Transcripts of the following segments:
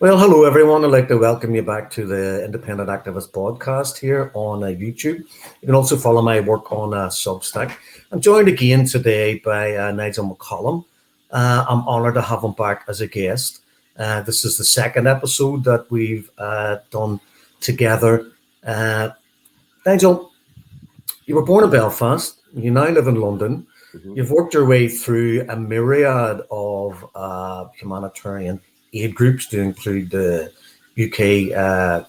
Well, hello everyone. I'd like to welcome you back to the Independent Activist podcast here on YouTube. You can also follow my work on Substack. I'm joined again today by Nigel McCollum. I'm honoured to have him back as a guest. This is the second episode that we've done together. Uh, Nigel, you were born in Belfast. You now live in London. You've worked your way through a myriad of humanitarian aid groups to include the UK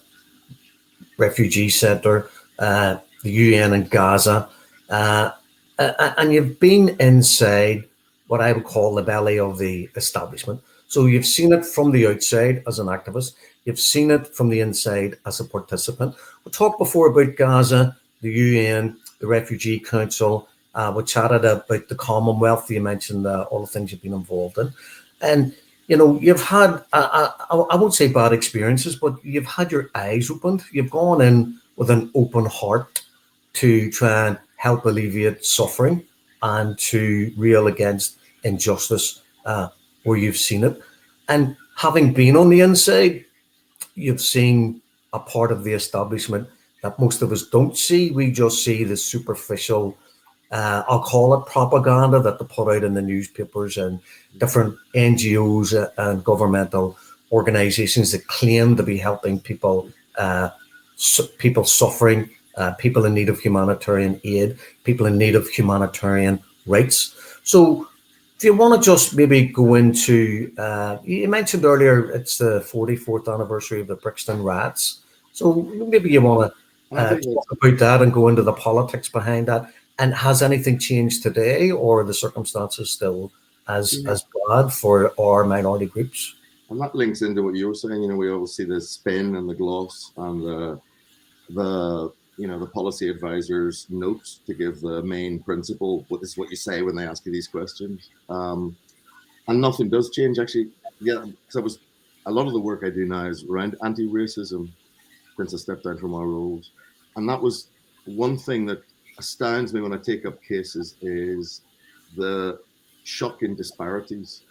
Refugee Centre, the UN in Gaza, and you've been inside what I would call the belly of the establishment. So you've seen it from the outside as an activist. You've seen it from the inside as a participant. We talked before about Gaza, the UN, the Refugee Council. We chatted about the Commonwealth. You mentioned all the things you've been involved in. And, you know, you've had, I won't say bad experiences, but you've had your eyes opened. You've gone in with an open heart to try and help alleviate suffering and to rail against injustice where you've seen it. And having been on the inside, you've seen a part of the establishment that most of us don't see. We just see the superficial, I'll call it propaganda that they put out in the newspapers and different NGOs and governmental organizations that claim to be helping people, people suffering, people in need of humanitarian aid, people in need of humanitarian rights. So if you want to just maybe go into, you mentioned earlier it's the 44th anniversary of the Brixton riots. So maybe you want to talk about that and go into the politics behind that. And has anything changed today, or are the circumstances still as bad for our minority groups? And that links into what you were saying. You know, we always see the spin and the gloss and the policy advisors' notes to give the main principle. What is what you say when they ask you these questions, and nothing does change actually. Yeah, because a lot of the work I do now is around anti-racism since I stepped down from our roles, and that was one thing that astounds me when I take up cases is the shocking disparities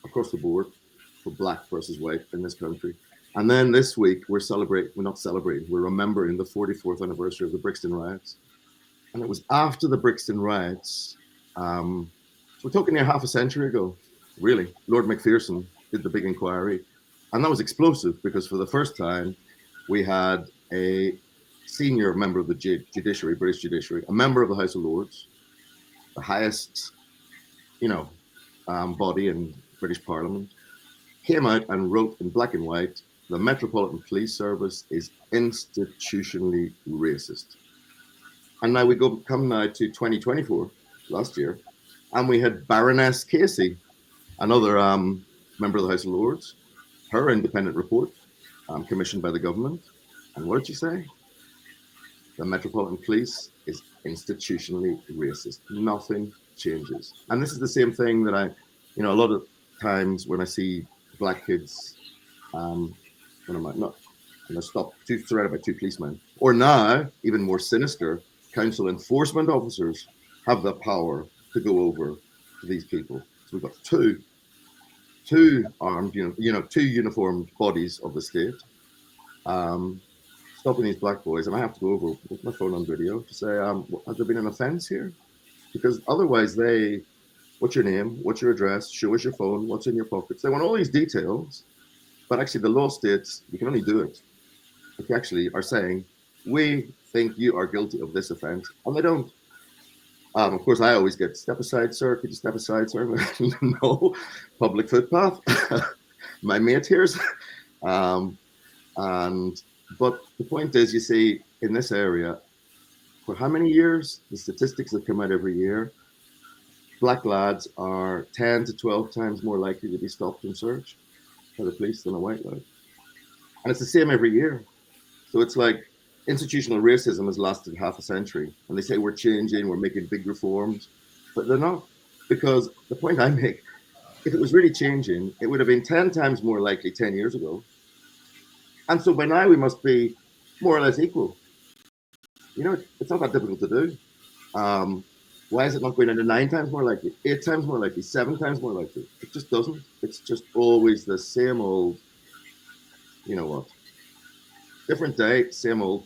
across the board for black versus white in this country. And then this week we're remembering the 44th anniversary of the Brixton riots. And it was after the Brixton riots, so we're talking near half a century ago, really. Lord Macpherson did the big inquiry. And that was explosive because for the first time we had a senior member of the judiciary, British judiciary, a member of the House of Lords, the highest, body in British Parliament, came out and wrote in black and white, the Metropolitan Police Service is institutionally racist. And now we come now to 2024, last year, and we had Baroness Casey, another member of the House of Lords, her independent report commissioned by the government. And what did she say? The Metropolitan Police is institutionally racist. Nothing changes. And this is the same thing that a lot of times when I see black kids, when I'm not stopped surrounded by two policemen, or now, even more sinister, council enforcement officers have the power to go over to these people. So we've got two armed, two uniformed bodies of the state, stopping these black boys, and I have to go over with my phone on video to say, has there been an offence here? Because otherwise what's your name, what's your address, show us your phone, what's in your pockets. They want all these details, but actually the law states you can only do it if you actually are saying, we think you are guilty of this offence, and they don't. Of course, I always get, step aside, sir, could you step aside, sir? No, public footpath, my mate here's. But the point is, you see, in this area, for how many years? The statistics that come out every year, black lads are 10 to 12 times more likely to be stopped and searched by the police than a white lad. And it's the same every year. So it's like institutional racism has lasted half a century. And they say we're changing, we're making big reforms, but they're not. Because the point I make, if it was really changing, it would have been 10 times more likely 10 years ago. And so by now we must be more or less equal. It's not that difficult to do. Why is it not going into 9 times more likely, 8 times more likely, 7 times more likely? It just doesn't. It's just always the same old you know what? Different day, same old.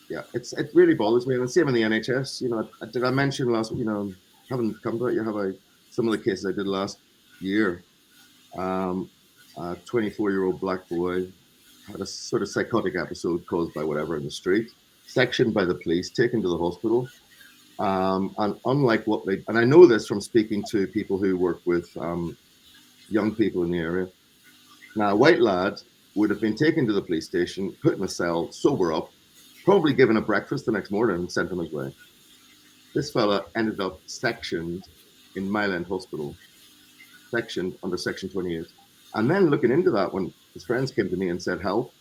Yeah, it really bothers me. And the same in the NHS. You know, did I mention last? You know, haven't come to it yet. Have I? Some of the cases I did last year. Um, a 24-year-old black boy had a sort of psychotic episode caused by whatever in the street, sectioned by the police, taken to the hospital. And unlike what they, and I know this from speaking to people who work with young people in the area. Now, a white lad would have been taken to the police station, put in a cell, sober up, probably given a breakfast the next morning and sent on his way. This fella ended up sectioned in Mile End Hospital, sectioned under Section 28. And then looking into that, when his friends came to me and said, help,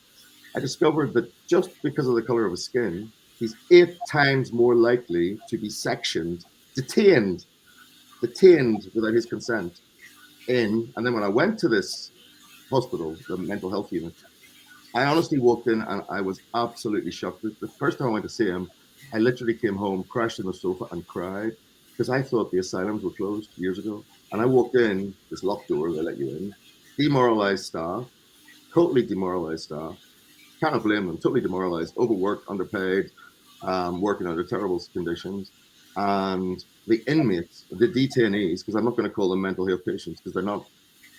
I discovered that just because of the color of his skin, he's 8 times more likely to be sectioned, detained without his consent. And then when I went to this hospital, the mental health unit, I honestly walked in and I was absolutely shocked. The first time I went to see him, I literally came home, crashed on the sofa and cried because I thought the asylums were closed years ago. And I walked in, this locked door, they let you in, demoralized staff, totally demoralized staff. Cannot blame them, totally demoralized, overworked, underpaid, working under terrible conditions. And the inmates, the detainees, because I'm not going to call them mental health patients because they're not,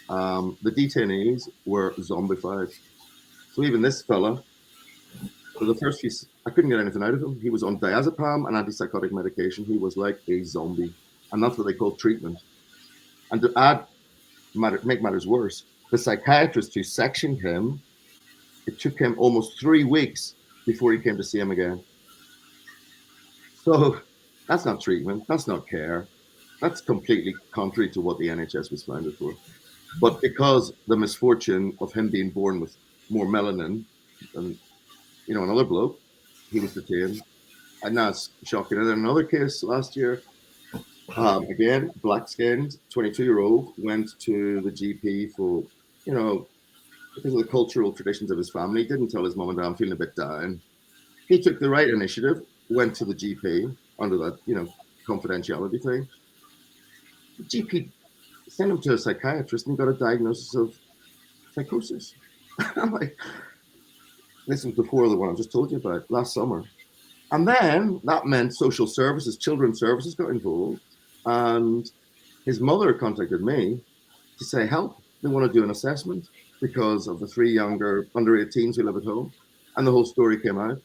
the detainees were zombified. So even this fella, for the first few, I couldn't get anything out of him. He was on diazepam and antipsychotic medication. He was like a zombie. And that's what they call treatment. And to make matters worse, the psychiatrist who sectioned him, it took him almost 3 weeks before he came to see him again. So that's not treatment. That's not care. That's completely contrary to what the NHS was founded for. But because the misfortune of him being born with more melanin than, you know, another bloke, he was detained. And that's shocking. And then another case last year, again, black-skinned, 22-year-old, went to the GP for, you know, because of the cultural traditions of his family, didn't tell his mom and dad, I'm feeling a bit down. He took the right initiative, went to the GP under that, you know, confidentiality thing. The GP sent him to a psychiatrist and he got a diagnosis of psychosis. I'm like, this was before the one I just told you about last summer. And then that meant social services, children's services got involved. And his mother contacted me to say, help, they want to do an assessment because of the 3 younger under 18s who live at home. And the whole story came out.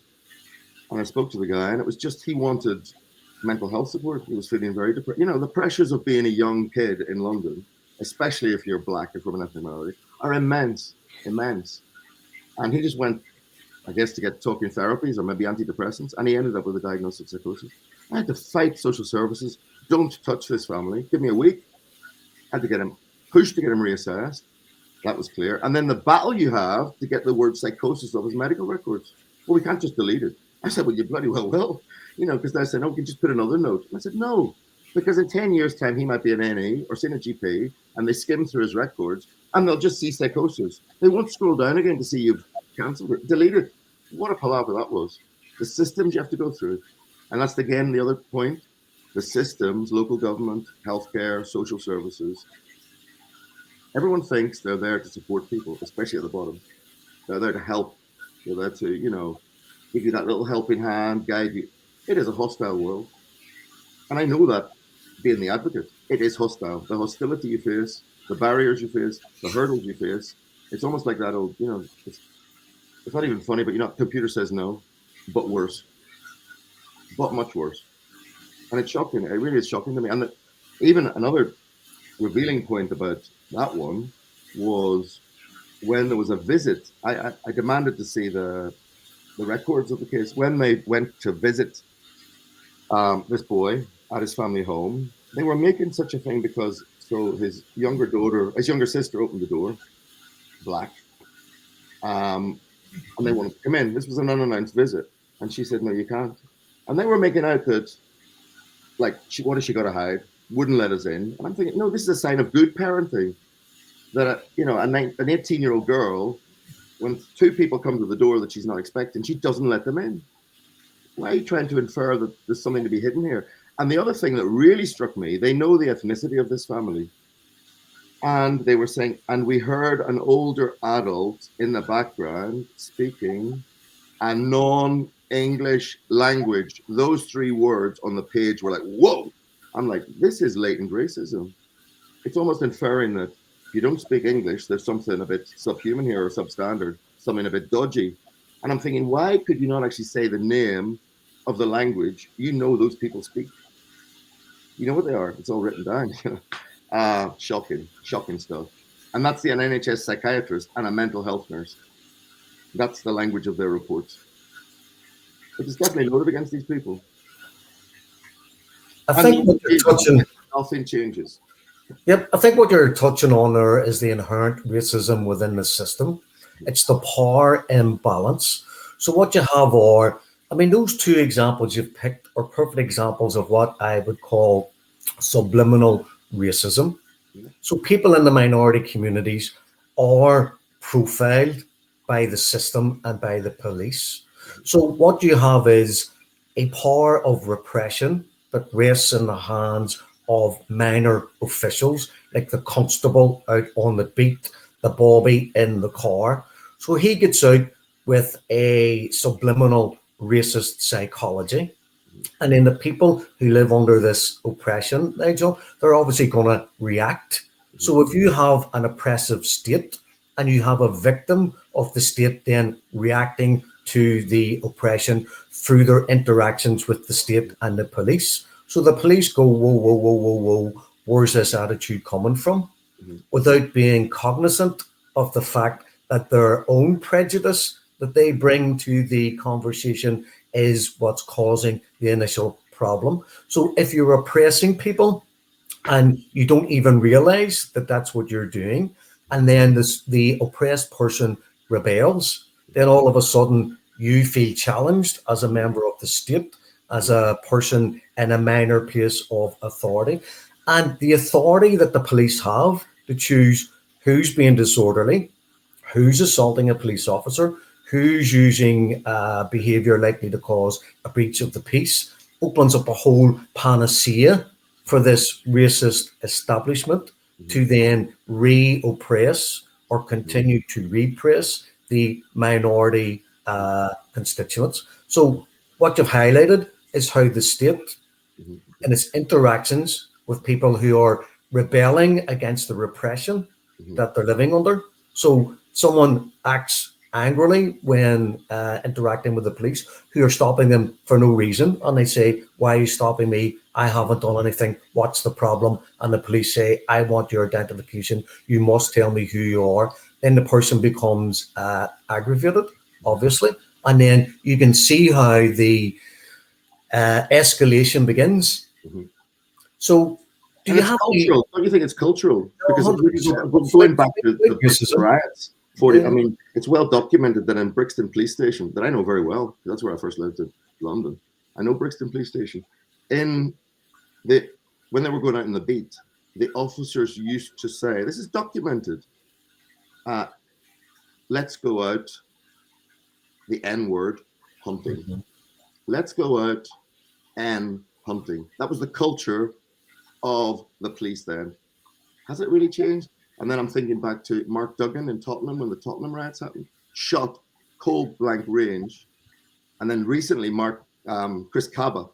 And I spoke to the guy, and it was just he wanted mental health support. He was feeling very depressed. You know, the pressures of being a young kid in London, especially if you're black or from an ethnic minority, are immense, immense. And he just went, I guess, to get talking therapies or maybe antidepressants, and he ended up with a diagnosis of psychosis. I had to fight social services. Don't touch this family. Give me a week. I had to get him pushed to get him reassessed. That was clear. And then the battle you have to get the word psychosis off his medical records. Well, we can't just delete it. I said, well, you bloody well will. You know, because they said, no, we can just put another note. And I said, no, because in 10 years' time, he might be an NE or seeing a GP, and they skim through his records, and they'll just see psychosis. They won't scroll down again to see you've cancelled it, deleted. What a palaver that was. The systems you have to go through. And that's, again, the other point. The systems, local government, healthcare, social services, everyone thinks they're there to support people, especially at the bottom. They're there to help. They're there to, you know, give you that little helping hand, guide you. It is a hostile world. And I know that being the advocate, it is hostile. The hostility you face, the barriers you face, the hurdles you face. It's almost like that old, you know, it's not even funny, but you know, computer says no, but worse, but much worse. And it's shocking. It really is shocking to me. And even another revealing point about that one was when there was a visit. I demanded to see the records of the case when they went to visit this boy at his family home. They were making such a thing because so his younger sister opened the door, black, and they wanted to come in. This was an unannounced visit, and she said, "No, you can't." And they were making out that, like, what has she got to hide? Wouldn't let us in. And I'm thinking, no, this is a sign of good parenting. That you know, an 18-year-old girl, when 2 people come to the door that she's not expecting, she doesn't let them in. Why are you trying to infer that there's something to be hidden here? And the other thing that really struck me, they know the ethnicity of this family. And they were saying, and we heard an older adult in the background speaking a non-English language. Those three words on the page were like, whoa. I'm like, this is latent racism. It's almost inferring that if you don't speak English, there's something a bit subhuman here or substandard, something a bit dodgy. And I'm thinking, why could you not actually say the name of the language you know those people speak? You know what they are. It's all written down. Shocking, shocking stuff. And that's an NHS psychiatrist and a mental health nurse. That's the language of their reports. It is definitely loaded against these people. I And think what you're touching, nothing changes. yep, I think what you're touching on there is the inherent racism within the system. It's the power imbalance. So what you have are, I mean, those two examples you've picked are perfect examples of what I would call subliminal racism. So people in the minority communities are profiled by the system and by the police. So what you have is a power of repression that rests in the hands of minor officials, like the constable out on the beat, the bobby in the car. So he gets out with a subliminal racist psychology. And then the people who live under this oppression, Nigel, they're obviously going to react. So if you have an oppressive state and you have a victim of the state then reacting to the oppression through their interactions with the state and the police, so the police go, whoa, whoa, whoa, whoa, whoa, where's this attitude coming from? Without being cognizant of the fact that their own prejudice that they bring to the conversation is what's causing the initial problem. So if you're oppressing people and you don't even realize that that's what you're doing, and then the oppressed person rebels, then all of a sudden you feel challenged as a member of the state, as a person in a minor place of authority. And the authority that the police have to choose who's being disorderly, who's assaulting a police officer, who's using behaviour likely to cause a breach of the peace, opens up a whole panacea for this racist establishment to then re-oppress or continue to repress the minority constituents. So what you've highlighted is how the state in its interactions with people who are rebelling against the repression that they're living under. So someone acts angrily when interacting with the police who are stopping them for no reason. And they say, why are you stopping me? I haven't done anything. What's the problem? And the police say, I want your identification. You must tell me who you are. Then the person becomes aggravated, obviously. And then you can see how the escalation begins. So do and you it's have cultural? Don't you think it's cultural? Because 100%. going back to the racism. riots, 40. I mean, it's well documented that in Brixton Police Station, that I know very well. That's where I first lived in London. I know Brixton Police Station. In the when they were going out in the beat, the officers used to say, "This is documented. Let's go out the N word hunting. Let's go out N hunting." That was the culture of the police then. Has it really changed? And then I'm thinking back to Mark Duggan in Tottenham when the Tottenham riots happened, shot cold blank range. And then recently, Chris Kaba.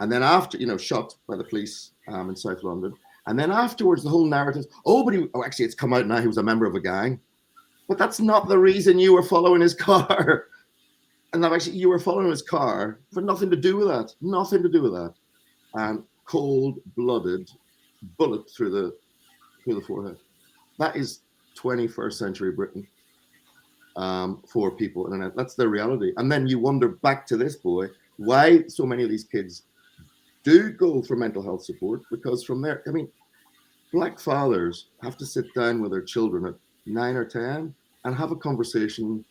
And then after, shot by the police in South London. And then afterwards, the whole narrative, actually, it's come out now he was a member of a gang. But that's not the reason you were following his car. And that actually, you were following his car for nothing to do with that. Nothing to do with that. And cold-blooded bullet through the forehead. That is 21st century Britain for people. And that's their reality. And then you wonder back to this boy, why so many of these kids do go for mental health support, because from there, I mean, black fathers have to sit down with their children at 9 or 10 and have a conversation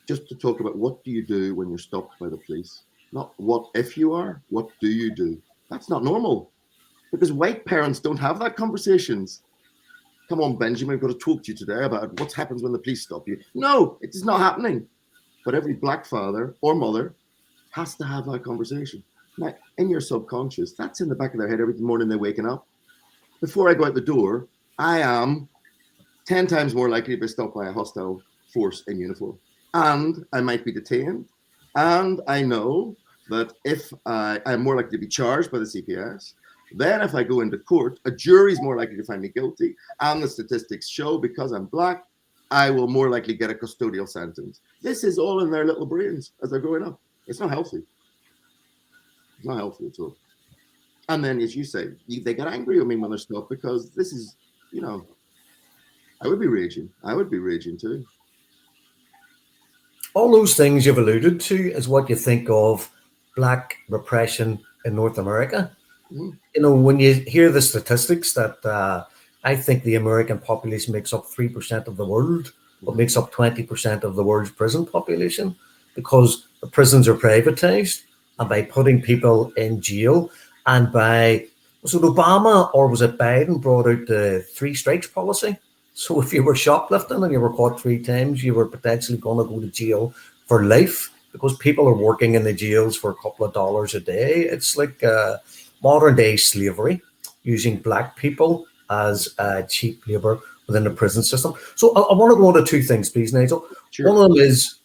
just to talk about what do you do when you're stopped by the police? Not what if you are, what do you do? That's not normal, because white parents don't have that conversations. Come on, Benjamin, I've got to talk to you today about what happens when the police stop you. No, it is not happening. But every black father or mother has to have that conversation. Now, in your subconscious, that's in the back of their head every morning they're waking up. before I go out the door, I am 10 times more likely to be stopped by a hostile force in uniform. And I might be detained. And I know that if I'm more likely to be charged by the CPS, then if I go into court, a jury is more likely to find me guilty. And the statistics show because I'm black, I will more likely get a custodial sentence. This is all in their little brains as they're growing up. It's not healthy. It's not healthy at all. And then, as you say, they get angry at me when they're stopped because this is, I would be raging. I would be raging too. All those things you've alluded to is what you think of black repression in North America. Mhm. When you hear the statistics that I think the American population makes up 3% of the world, but makes up 20% of the world's prison population, because the prisons are privatized, and by putting people in jail, and was it Obama or was it Biden brought out the three strikes policy? So if you were shoplifting and you were caught three times, you were potentially going to go to jail for life, because people are working in the jails for a couple of dollars a day. It's like modern day slavery, using black people as cheap labor within the prison system. So I want to go on to two things, please, Nigel. Sure. One of them is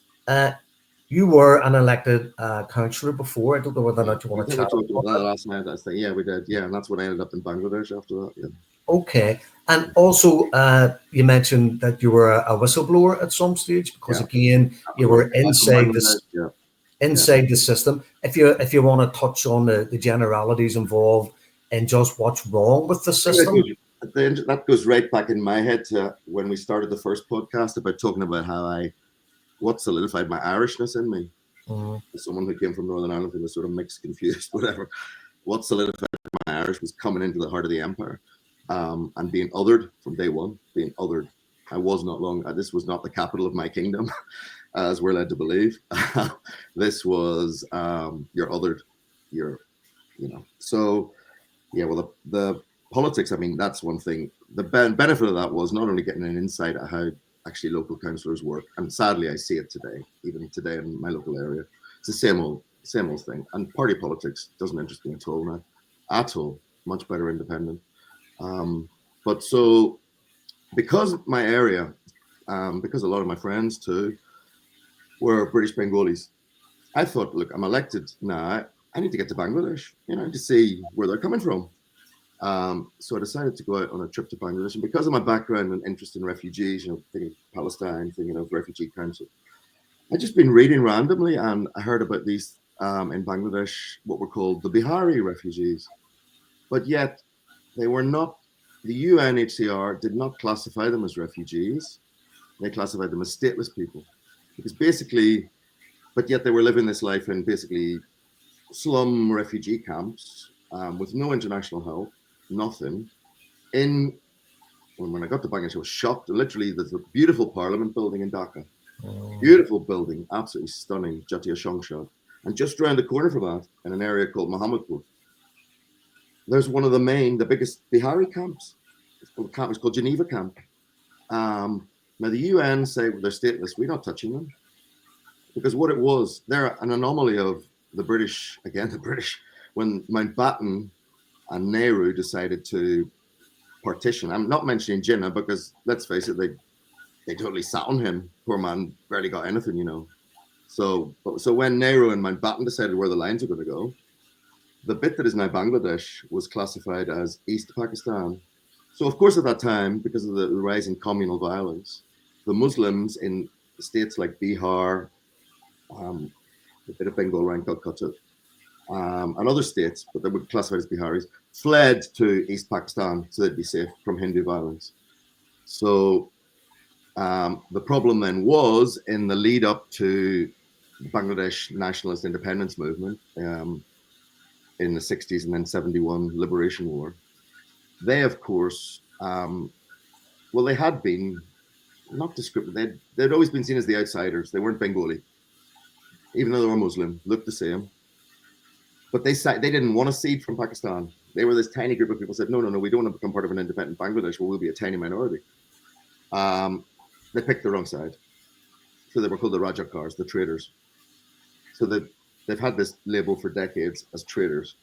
you were an elected councillor before. I don't know whether or not you want to chat talked about about that last night. I think, yeah, we did. Yeah, and that's when I ended up in Bangladesh after that. Yeah. Okay. And also, you mentioned that you were a whistleblower at some stage, because again, you were inside this, inside the system. If you want to touch on the generalities involved and just what's wrong with the system. That goes right back in my head to when we started the first podcast about talking about what solidified my Irishness in me. As someone who came from Northern Ireland who was sort of mixed, confused, whatever. What solidified my Irish was coming into the heart of the empire, and being othered from day one. Being othered. I was not long. This was not the capital of my kingdom, as we're led to believe. This was you're othered. So yeah. Well, the politics. I mean, that's one thing. The benefit of that was not only getting an insight at how actually local councillors work, and sadly I see it today, even today in my local area. It's the same old thing. And party politics doesn't interest me at all now, at all. Much better independent. But so because my area, because a lot of my friends too were British Bengalis, I thought, look, I'm elected now. I need to get to Bangladesh, to see where they're coming from. So I decided to go out on a trip to Bangladesh, and because of my background and interest in refugees, thinking of Palestine, thinking of Refugee Council, I'd just been reading randomly, and I heard about these in Bangladesh, what were called the Bihari refugees, but yet they were not. The UNHCR did not classify them as refugees; they classified them as stateless people, because basically, but yet they were living this life in basically slum refugee camps with no international help. Nothing. When I got to Bangladesh, I was shocked. Literally, there's a beautiful parliament building in Dhaka. Beautiful building, absolutely stunning, Jatiya সংসদ. And just around the corner from that, in an area called Mohammedpur, there's one of the biggest Bihari camps. It's called Geneva Camp. Now the UN say they're stateless. We're not touching them, because what it was, they're an anomaly of the British. Again, the British, when Mountbatten and Nehru decided to partition. I'm not mentioning Jinnah because, let's face it, they totally sat on him. Poor man barely got anything. So when Nehru and Mountbatten decided where the lines are going to go, the bit that is now Bangladesh was classified as East Pakistan. So of course at that time, because of the rise in communal violence, the Muslims in states like Bihar, a bit of Bengal around Calcutta, and other states, but they were classified as Biharis, fled to East Pakistan so they'd be safe from Hindu violence. So the problem then was, in the lead up to the Bangladesh nationalist independence movement in the 60s and then 71 liberation war, they, of course, they had been not discriminated. They'd always been seen as the outsiders. They weren't Bengali, even though they were Muslim, looked the same. But they didn't want to cede from Pakistan. They were this tiny group of people who said, no, we don't want to become part of an independent Bangladesh. We'll be a tiny minority. They picked the wrong side. So they were called the Rajakars, the traitors. So they've had this label for decades as traitors.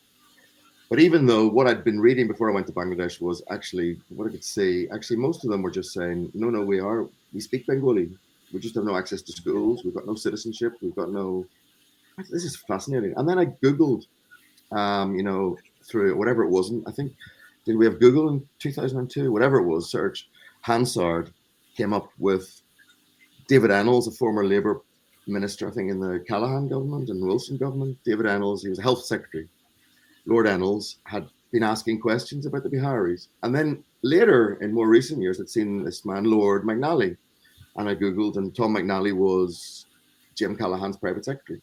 But even though what I'd been reading before I went to Bangladesh was actually what I could see, actually most of them were just saying, no, we speak Bengali. We just have no access to schools. We've got no citizenship. We've got no, this is fascinating. And then I Googled, through whatever it wasn't. I think, did we have Google in 2002? Whatever it was, search. Hansard came up with David Ennals, a former Labour minister, I think, in the Callaghan government and Wilson government. David Ennals, he was a health secretary. Lord Ennals had been asking questions about the Biharis. And then later, in more recent years, I'd seen this man, Lord McNally. And I Googled, and Tom McNally was Jim Callaghan's private secretary,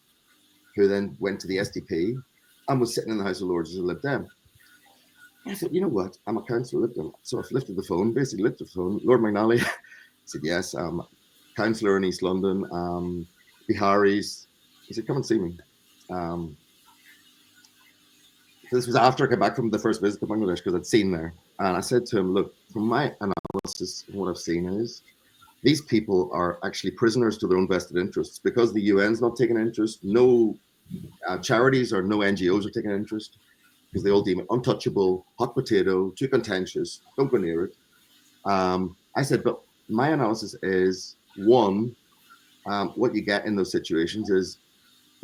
who then went to the SDP and was sitting in the House of Lords as a Lib Dem. And I thought, you know what? I'm a councillor Lib Dem. So I lifted the phone, Lord McNally said, yes, I'm councillor in East London, Biharis. He said, come and see me. This was after I came back from the first visit to Bangladesh because I'd seen there. And I said to him, look, from my analysis, what I've seen is these people are actually prisoners to their own vested interests because the UN's not taking an interest. No charities or no NGOs are taking an interest because they all deem it untouchable, hot potato, too contentious, don't go near it. I said, but my analysis is, one, what you get in those situations is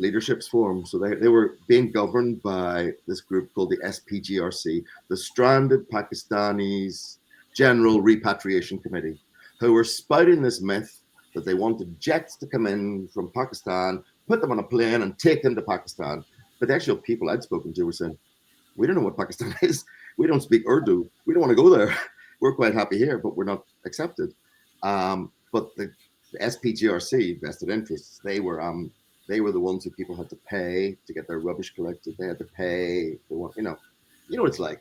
leaderships form. So they were being governed by this group called the SPGRC, the Stranded Pakistanis General Repatriation Committee, who were spouting this myth that they wanted jets to come in from Pakistan, put them on a plane and take them to Pakistan. But the actual people I'd spoken to were saying, we don't know what Pakistan is. We don't speak Urdu. We don't want to go there. We're quite happy here, but we're not accepted. But the SPGRC, vested interests, they were the ones who people had to pay to get their rubbish collected. They had to pay. They want, you know what it's like.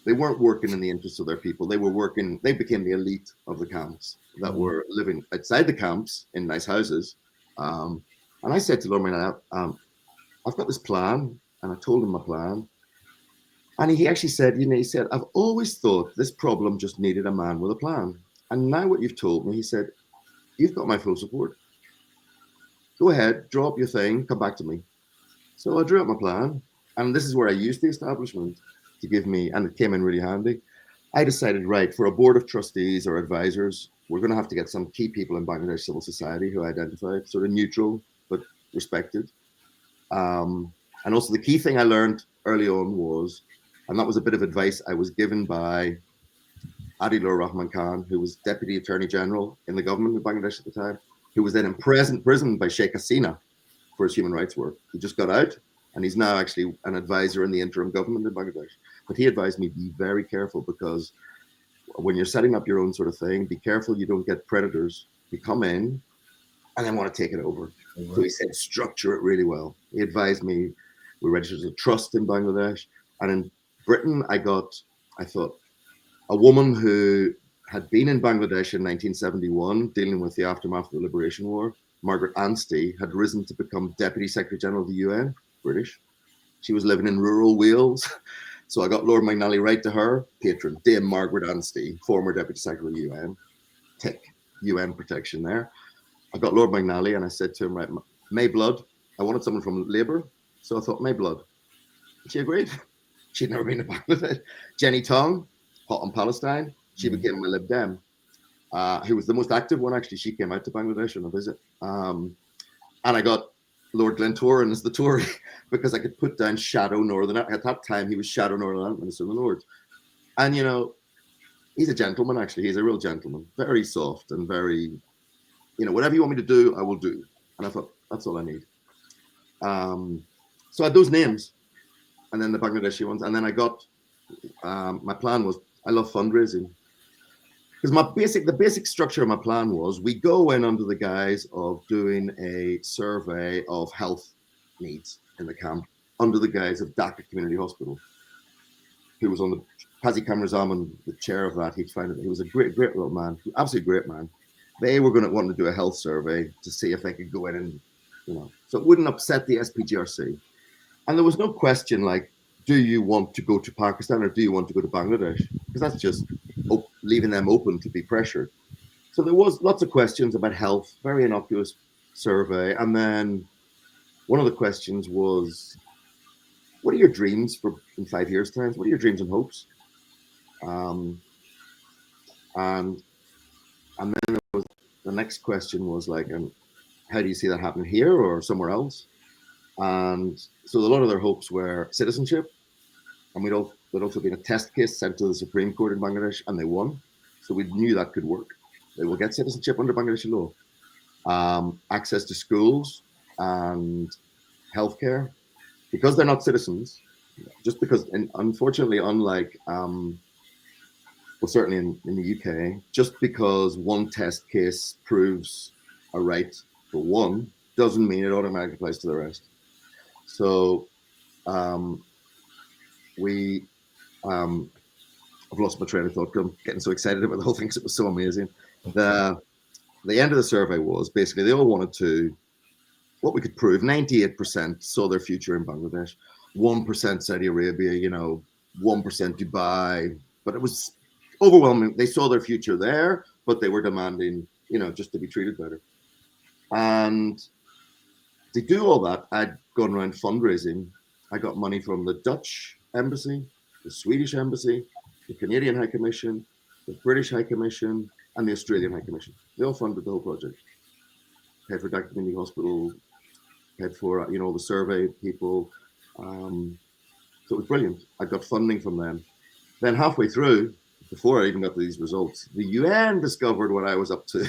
They weren't working in the interests of their people. They were working. They became the elite of the camps that were living outside the camps in nice houses. And I said to Lord Mayor, I've got this plan, and I told him my plan. And he actually said, he said, I've always thought this problem just needed a man with a plan. And now what you've told me, he said, you've got my full support. Go ahead, draw up your thing, come back to me. So I drew up my plan. And this is where I used the establishment to give me, and it came in really handy. I decided, right, for a board of trustees or advisors, we're going to have to get some key people in Bangladesh civil society who identified sort of neutral, but respected. And also the key thing I learned early on was, and that was a bit of advice I was given by Adilur Rahman Khan, who was Deputy Attorney General in the government of Bangladesh at the time, who was then imprisoned by Sheikh Hasina for his human rights work. He just got out, and he's now actually an advisor in the interim government in Bangladesh. But he advised me, be very careful, because when you're setting up your own sort of thing, be careful you don't get predators who come in and then want to take it over. Mm-hmm. So he said, structure it really well. He advised me, we registered as a trust in Bangladesh. And in Britain, I thought, a woman who had been in Bangladesh in 1971, dealing with the aftermath of the Liberation War, Margaret Anstey, had risen to become Deputy Secretary General of the UN, British. She was living in rural Wales. So I got Lord McNally right to her, patron, Dame Margaret Anstey, former Deputy Secretary of the UN, tick, UN protection there. I got Lord McNally and I said to him, right, May Blood, I wanted someone from Labour. So I thought, May Blood. She agreed. She'd never been to Bangladesh. Jenny Tong, hot on Palestine. She became a Lib Dem, who was the most active one, actually. She came out to Bangladesh on a visit. And I got Lord Glentoran as the Tory because I could put down Shadow Northern. At that time, he was Shadow Northern Minister of the Lords. And, he's a gentleman, actually. He's a real gentleman. Very soft and very, whatever you want me to do, I will do. And I thought, that's all I need. So I had those names. And then the Bangladeshi ones. And then I got, my plan was, I love fundraising. Because the basic structure of my plan was, we go in under the guise of doing a survey of health needs in the camp, under the guise of Dhaka Community Hospital, who was on the, Qazi Kamrazaman, the chair of that, he was a great little man, absolutely great man. They were going to want to do a health survey to see if they could go in and, so it wouldn't upset the SPGRC. And there was no question like, do you want to go to Pakistan or do you want to go to Bangladesh? Because that's just leaving them open to be pressured. So there was lots of questions about health, very innocuous survey. And then one of the questions was, what are your dreams for in 5 years' time? What are your dreams and hopes? Um, and and then the next question was like, how do you see that happening here or somewhere else? And so a lot of their hopes were citizenship, and there'd also been a test case sent to the Supreme Court in Bangladesh, and they won. So we knew that could work. They will get citizenship under Bangladeshi law, access to schools and healthcare, because they're not citizens. Just because, and unfortunately, unlike well, certainly in the UK, just because one test case proves a right for one doesn't mean it automatically applies to the rest. So um, we I've lost my train of thought. I'm getting so excited about the whole thing because it was so amazing. The end of the survey was basically they all wanted to, what we could prove, 98% saw their future in Bangladesh, 1% Saudi Arabia, 1% Dubai, but it was overwhelming. They saw their future there, but they were demanding, just to be treated better. And to do all that, I'd gone around fundraising. I got money from the Dutch embassy, the Swedish embassy, the Canadian High Commission, the British High Commission, and the Australian High Commission. They all funded the whole project. Paid for Dr. Community Hospital, paid for all the survey people. So it was brilliant. I got funding from them. Then halfway through, before I even got to these results, the UN discovered what I was up to.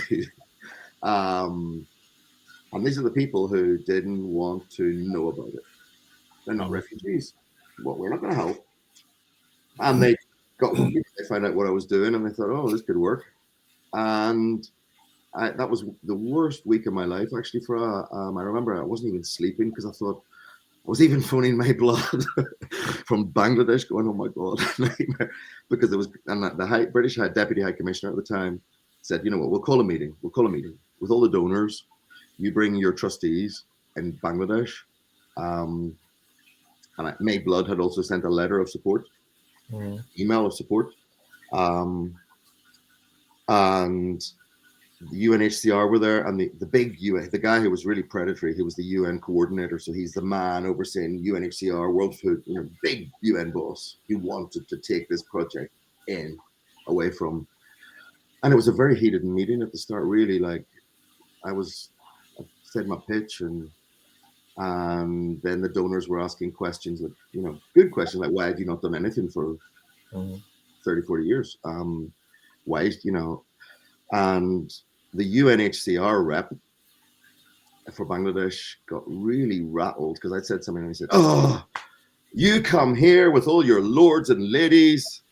And these are the people who didn't want to know about it. They're not refugees. Well, we're not going to help. And they they found out what I was doing, and they thought, oh, this could work. And that was the worst week of my life, actually. I remember I wasn't even sleeping because I thought I was even phoning my blood from Bangladesh, going, oh my God, nightmare. Because there was, and the British Deputy High Commissioner at the time said, you know what, we'll call a meeting with all the donors. You bring your trustees in Bangladesh. And May Blood had also sent a letter of support, email of support. And the UNHCR were there, and the big UN, the guy who was really predatory, he was the UN coordinator, so he's the man overseeing UNHCR, World Food, big UN boss. He wanted to take this project away from, and it was a very heated meeting at the start. Really, like I said my pitch, and then the donors were asking questions, like good questions, like why have you not done anything for 30, 40 years? Why, and the UNHCR rep for Bangladesh got really rattled because I said something, and he said, oh, you come here with all your lords and ladies.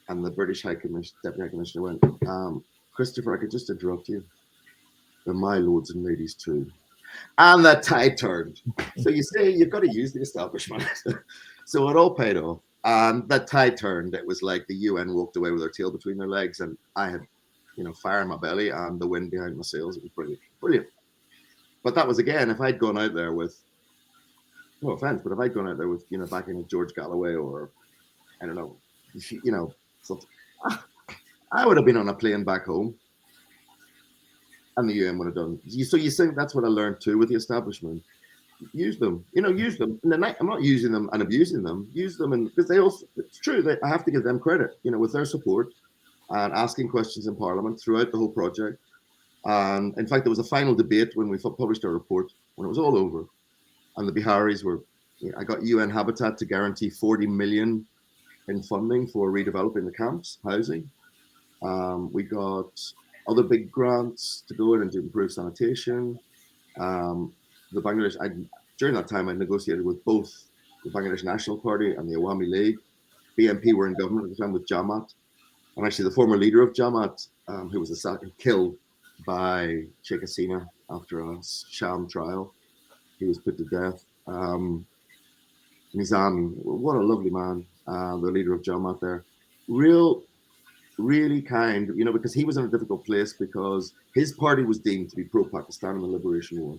And the British Deputy High Commissioner went, Christopher, I could just interrupt you. They're my lords and ladies too. And the tide turned. So you say you've got to use the establishment. So it all paid off. And the tide turned. It was like the UN walked away with their tail between their legs, and I had fire in my belly and the wind behind my sails. It was brilliant. Brilliant. But that was, again, if I'd gone out there with, no offense, but if I'd gone out there with, backing with George Galloway or, I don't know, something, I would have been on a plane back home, and the UN would have done. So you think that's what I learned too with the establishment. Use them, use them. And I'm not using them and abusing them. Use them, and because they also, it's true that I have to give them credit, with their support and asking questions in Parliament throughout the whole project. And in fact, there was a final debate when we published our report, when it was all over, and the Biharis were. I got UN Habitat to guarantee 40 million in funding for redeveloping the camps, housing. We got other big grants to go in and to improve sanitation. The Bangladesh, during that time, I negotiated with both the Bangladesh National Party and the Awami League. BNP were in government at the time with Jamaat. And actually, the former leader of Jamaat, who was killed by Sheikh Hasina after a sham trial, he was put to death. Nizami, what a lovely man, the leader of Jamaat there. Really kind, because he was in a difficult place because his party was deemed to be pro-Pakistan in the Liberation War.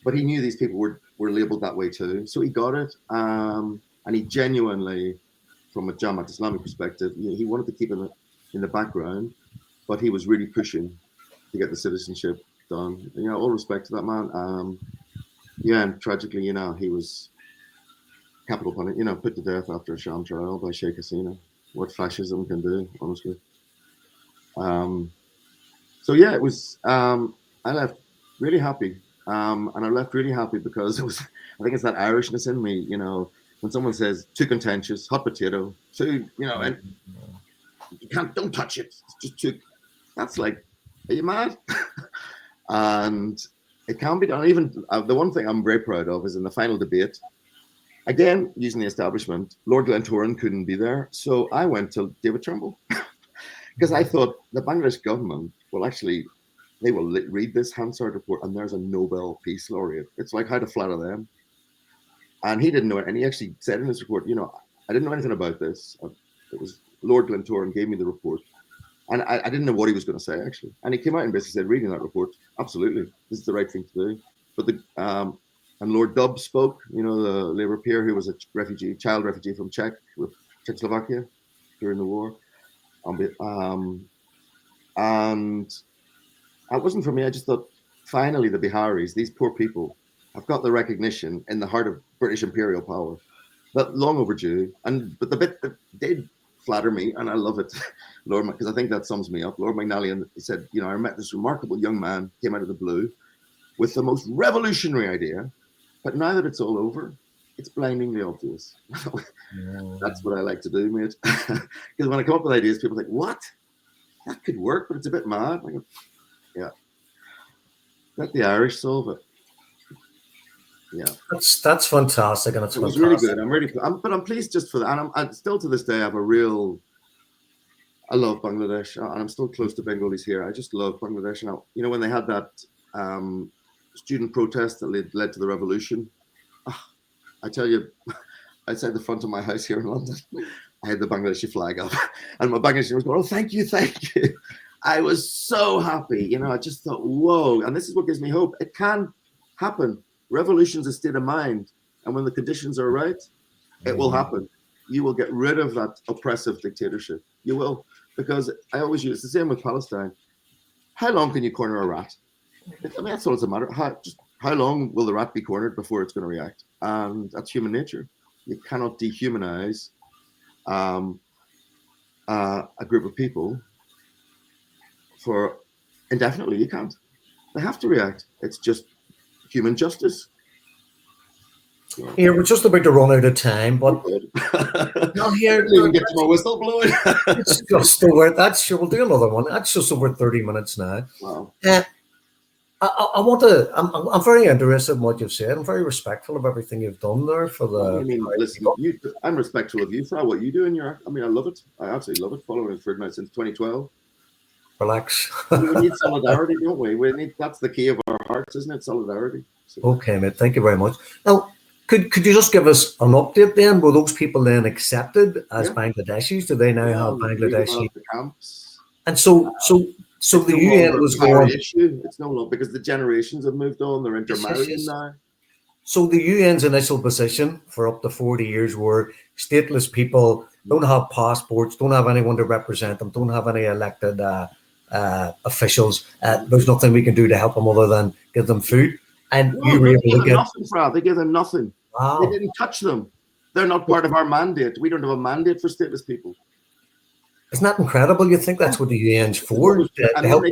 But he knew these people were labeled that way too. So he got it. And he genuinely, from a Jamaat Islamic perspective, he wanted to keep it in the background, but he was really pushing to get the citizenship done. All respect to that man. And tragically, he was capital punishment, put to death after a sham trial by Sheikh Hasina. What fascism can do, honestly. So yeah, it was. I left really happy, and I left really happy because it was. I think it's that Irishness in me. When someone says too contentious, hot potato, and you don't touch it. It's just too. That's like, are you mad? And it can be done. Even the one thing I'm very proud of is in the final debate. Again, using the establishment, Lord Glentoran couldn't be there, so I went to David Trimble because I thought the Bangladesh government will actually, they will read this Hansard report, and there's a Nobel Peace Laureate. It's like how to flatter them. And he didn't know it, and he actually said in his report, I didn't know anything about this. It was Lord Glentoran gave me the report, and I didn't know what he was going to say actually. And he came out and basically said, reading that report, absolutely, this is the right thing to do. But and Lord Dubs spoke, the Labour peer who was a child refugee from Czechoslovakia during the war. And it wasn't for me. I just thought, finally, the Biharis, these poor people, have got the recognition in the heart of British imperial power, but long overdue. But the bit that did flatter me, and I love it, because I think that sums me up. Lord McNally, and he said, I met this remarkable young man, came out of the blue, with the most revolutionary idea. But now that it's all over, it's blindingly obvious. That's what I like to do, mate. Because when I come up with ideas, people are like, what? That could work, but it's a bit mad. I go, yeah. Let the Irish solve it. Yeah. That's fantastic, and it was really good. I'm pleased just for that. And I'm still to this day, I love Bangladesh, and I'm still close to Bengalis here. I just love Bangladesh. And when they had that student protest that led to the revolution, I tell you, outside the front of my house here in London, I had the Bangladeshi flag up, and my Bangladeshi was going, "Oh, thank you." I was so happy. I just thought, whoa, and this is what gives me hope. It can happen. Revolution's a state of mind, and when the conditions are right, it will happen. You will get rid of that oppressive dictatorship. You will, because I always use the same with Palestine. How long can you corner a rat? That's all it's a matter. How long will the rat be cornered before it's going to react? And that's human nature. You cannot dehumanize a group of people for indefinitely. You can't. They have to react. It's just human justice. Here, we're just about to run out of time, but not here. Even get to my whistle blowing. It's just over. We'll do another one. That's just over 30 minutes now. Wow. I want to. I'm very interested in what you've said. I'm very respectful of everything you've done there for the. Listen, I'm respectful of you for what you do in your. I love it. I absolutely love it. Following Ferdinand since 2012. Relax. We need solidarity, don't we? That's the key of our hearts, isn't it? Solidarity. So. Okay, mate. Thank you very much. Now, could you just give us an update then? Were those people then accepted as Bangladeshis? Do they now have Bangladeshi camps? And so the UN was going. It's no longer, because the generations have moved on. They're intermarrying now. So the UN's initial position for up to 40 years were stateless people don't have passports, don't have anyone to represent them, don't have any elected officials. There's nothing we can do to help them other than give them food. And you were able to get nothing, Fra. They gave them nothing. Wow. They didn't touch them. They're not part of our mandate. We don't have a mandate for stateless people. Isn't that incredible? You think that's what the UN's for? To help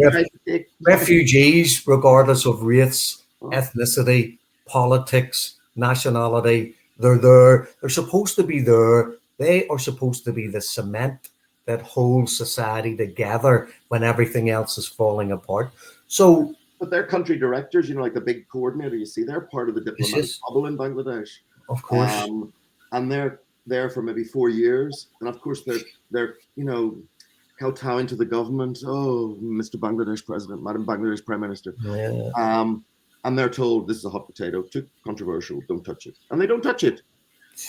refugees, regardless of race, ethnicity, politics, nationality. They're there. They're supposed to be there. They are supposed to be the cement that holds society together when everything else is falling apart. So, but they're country directors, like the big coordinator. You see, they're part of the diplomatic bubble in Bangladesh, of course, and they're there for maybe 4 years, and of course they're kowtowing to the government. Oh, Mr. Bangladesh President, Madam Bangladesh Prime Minister, and they're told this is a hot potato, too controversial, don't touch it, and they don't touch it.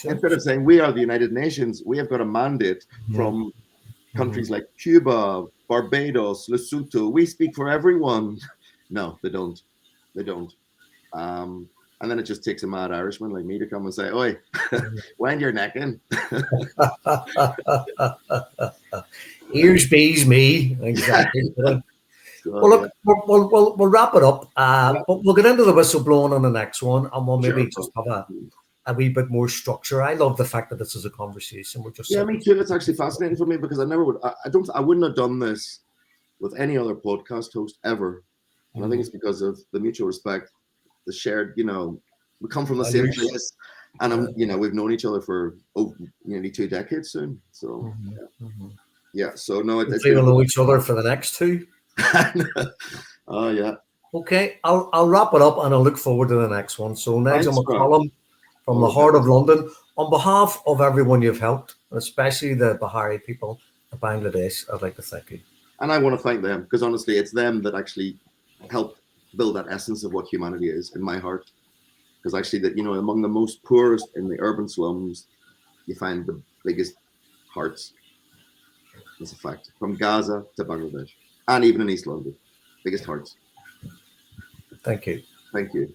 Instead of saying we are the United Nations, we have got a mandate from countries like Cuba, Barbados, Lesotho. We speak for everyone. No, they don't. They don't. And then it just takes a mad Irishman like me to come and say, "Oi, wind your neck in." Here's bees me. Exactly. Well, look, we'll wrap it up. But we'll get into the whistleblowing on the next one, and we'll maybe just have a wee bit more structure. I love the fact that this is a conversation. We're just Yeah, me too. It's actually fascinating for me because I never would. I wouldn't have done this with any other podcast host ever. And I think it's because of the mutual respect, the shared, we come from the same place, and we've known each other for nearly 2 decades soon. So yeah, so no, it's we'll know each other for the next 2. Oh yeah. Okay, I'll wrap it up and I'll look forward to the next one. So Nigel McCollum from the heart of London, on behalf of everyone you've helped, especially the Bahari people of Bangladesh, I'd like to thank you. And I want to thank them because honestly, it's them that actually helped build that essence of what humanity is in my heart. Because actually, that among the most poorest in the urban slums, you find the biggest hearts. That's a fact. From Gaza to Bangladesh, and even in East London, biggest hearts. Thank you. Thank you.